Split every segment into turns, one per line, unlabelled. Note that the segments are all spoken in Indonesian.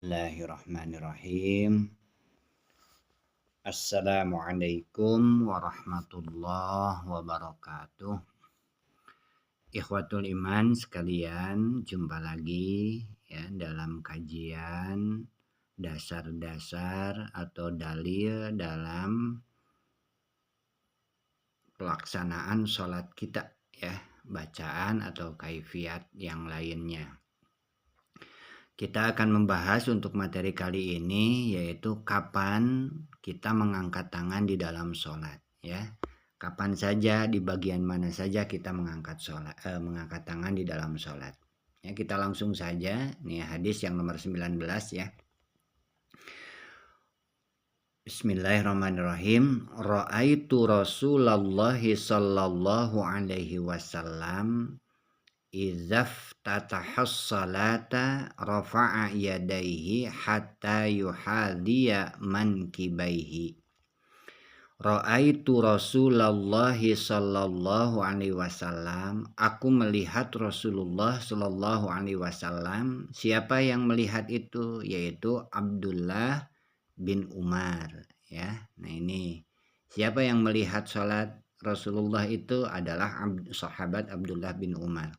Bismillahirrahmanirrahim. Assalamualaikum warahmatullahi wabarakatuh. Ikhwatul iman sekalian, jumpa lagi ya dalam kajian dasar-dasar atau dalil dalam pelaksanaan sholat kita ya, bacaan atau kaifiat yang lainnya. Kita akan membahas untuk materi kali ini yaitu kapan kita mengangkat tangan di dalam sholat ya. Kapan saja, di bagian mana saja kita mengangkat tangan di dalam sholat. Ya, kita langsung saja nih hadis yang nomor 19 ya. Bismillahirrahmanirrahim. Ra'aitu Rasulullah sallallahu alaihi wasallam izaf tatahas salata rafa'a yadaihi hatta yuhadiya mankibaihi. Ra'aitu Rasulullah sallallahu alaihi wasallam, aku melihat Rasulullah sallallahu alaihi wasallam. Siapa yang melihat itu? Yaitu Abdullah bin Umar ya. Nah ini siapa yang melihat salat Rasulullah itu adalah sahabat Abdullah bin Umar.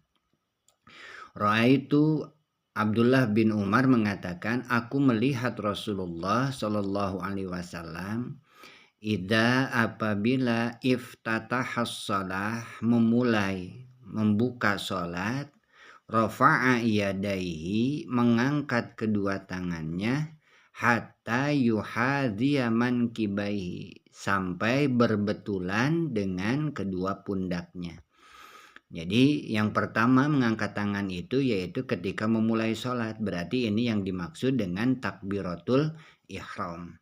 Ra'aitu Abdullah bin Umar mengatakan, aku melihat Rasulullah Shallallahu Alaihi Wasallam idza apabila iftatahas shalah membuka salat, rafa'a yadaihi mengangkat kedua tangannya, hatta yuhadhiya mankibaihi sampai berbetulan dengan kedua pundaknya. Jadi yang pertama mengangkat tangan itu yaitu ketika memulai sholat. Berarti ini yang dimaksud dengan takbiratul ihram.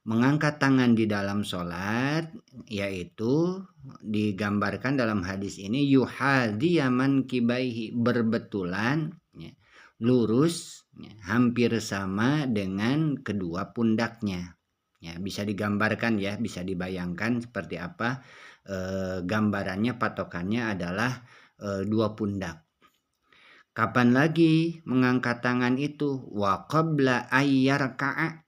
Mengangkat tangan di dalam sholat yaitu digambarkan dalam hadis ini yuhadhiya mankibaihi, berbetulan ya, lurus ya, hampir sama dengan kedua pundaknya. Ya, bisa digambarkan ya, bisa dibayangkan seperti apa gambarannya, patokannya adalah dua pundak. Kapan lagi mengangkat tangan itu? Wa qabla ayyarka'a,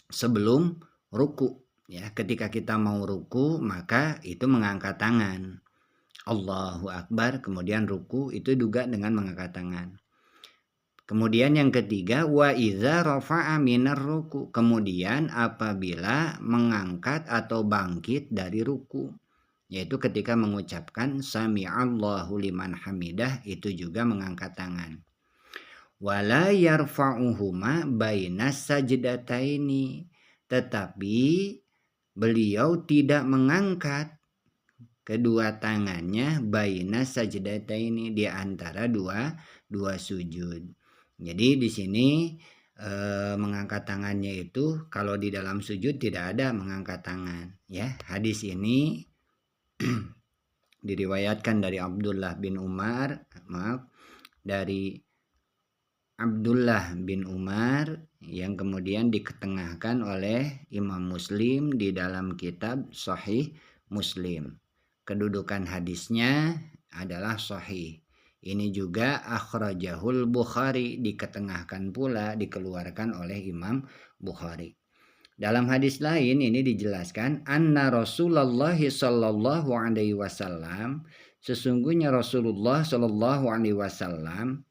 sebelum ruku ya. Ketika kita mau ruku maka itu mengangkat tangan. Allahu Akbar, kemudian ruku itu juga dengan mengangkat tangan. Kemudian yang ketiga, wa idza rafa'a minar ruku, kemudian apabila mengangkat atau bangkit dari ruku, yaitu ketika mengucapkan sami'allahu liman hamidah, itu juga mengangkat tangan. Wala yarfa'uhuma bainas sajdataini, tetapi beliau tidak mengangkat kedua tangannya bainas sajdataini, di antara dua sujud. Jadi di sini mengangkat tangannya itu kalau di dalam sujud tidak ada mengangkat tangan ya. Hadis ini diriwayatkan dari Abdullah bin Umar, dari Abdullah bin Umar yang kemudian diketengahkan oleh Imam Muslim di dalam kitab Sahih Muslim. Kedudukan hadisnya adalah sahih. Ini juga akhrajahul Bukhari, diketengahkan pula, dikeluarkan oleh Imam Bukhari. Dalam hadis lain ini dijelaskan anna Rasulullah sallallahu alaihi wasallam, sesungguhnya Rasulullah sallallahu alaihi wasallam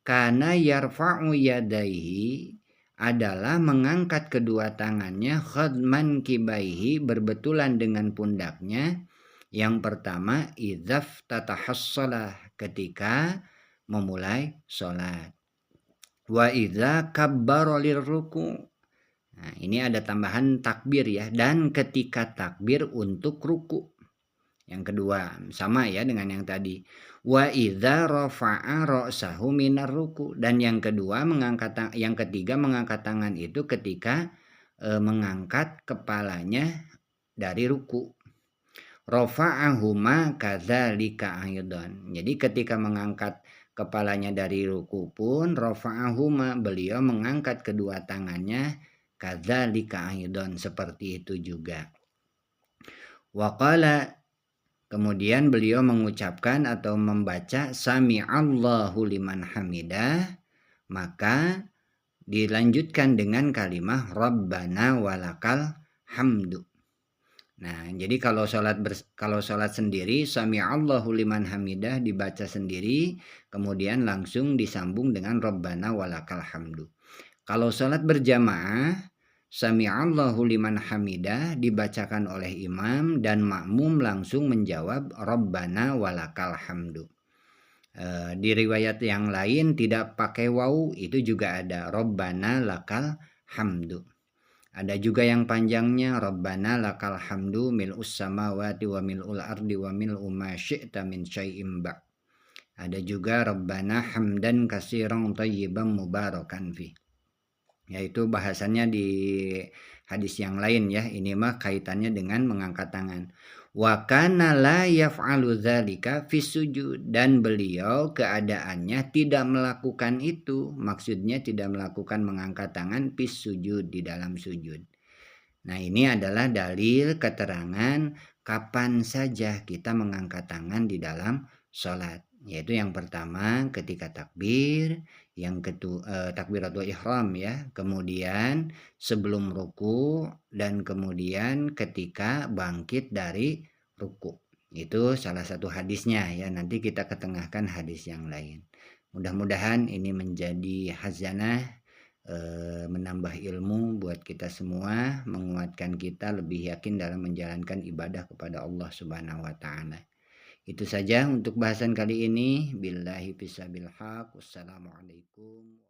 kana yarfa'u yadaihi, adalah mengangkat kedua tangannya, khadman kibaihi, berbetulan dengan pundaknya. Yang pertama idzaf tatahas shalah, ketika memulai sholat. Wa idza kabbara lirruku, nah ini ada tambahan takbir ya, dan ketika takbir untuk ruku. Yang kedua sama ya dengan yang tadi. Wa idza rafa'a ra'sahu minar ruku, dan yang kedua yang ketiga mengangkat tangan itu ketika mengangkat kepalanya dari ruku. Rafa'ahuma kadzalika aidan. Jadi ketika mengangkat kepalanya dari ruku pun rafa'ahuma, beliau mengangkat kedua tangannya kadzalika aidan, seperti itu juga. Waqala, kemudian beliau mengucapkan atau membaca sami'allahu liman hamidah, maka dilanjutkan dengan kalimat Rabbana walakal hamdu. Nah, jadi kalau sholat sendiri sami'allahu liman hamidah dibaca sendiri, kemudian langsung disambung dengan Rabbana walakal hamdu. Kalau sholat berjamaah sami'allahu liman hamidah dibacakan oleh imam dan makmum langsung menjawab Rabbana walakal hamdu. Di riwayat yang lain tidak pakai waw, itu juga ada Rabbana lakal hamdu. Ada juga yang panjangnya Rabbana lakal hamdu mil'us samawati wa mil'ul ardi wa mil'u ma syi'ta min syai'im ba'. Ada juga Rabbana hamdan katsiran thayyiban mubarakan fi. Yaitu bahasannya di hadis yang lain ya. Ini mah kaitannya dengan mengangkat tangan. Wa kana la yaf'alu dzalika fi sujud, dan beliau keadaannya tidak melakukan itu, maksudnya tidak melakukan mengangkat tangan fi sujud, di dalam sujud. Nah, ini adalah dalil keterangan kapan saja kita mengangkat tangan di dalam sholat. Yaitu yang pertama ketika takbir, yang kedua takbiratul ihram ya, kemudian sebelum ruku, dan kemudian ketika bangkit dari ruku. Itu salah satu hadisnya ya, nanti kita ketengahkan hadis yang lain. Mudah-mudahan ini menjadi khazanah, menambah ilmu buat kita semua, menguatkan kita lebih yakin dalam menjalankan ibadah kepada Allah Subhanahu wa taala. Itu saja untuk bahasan kali ini. Billahi fissabil haq. Wassalamualaikum.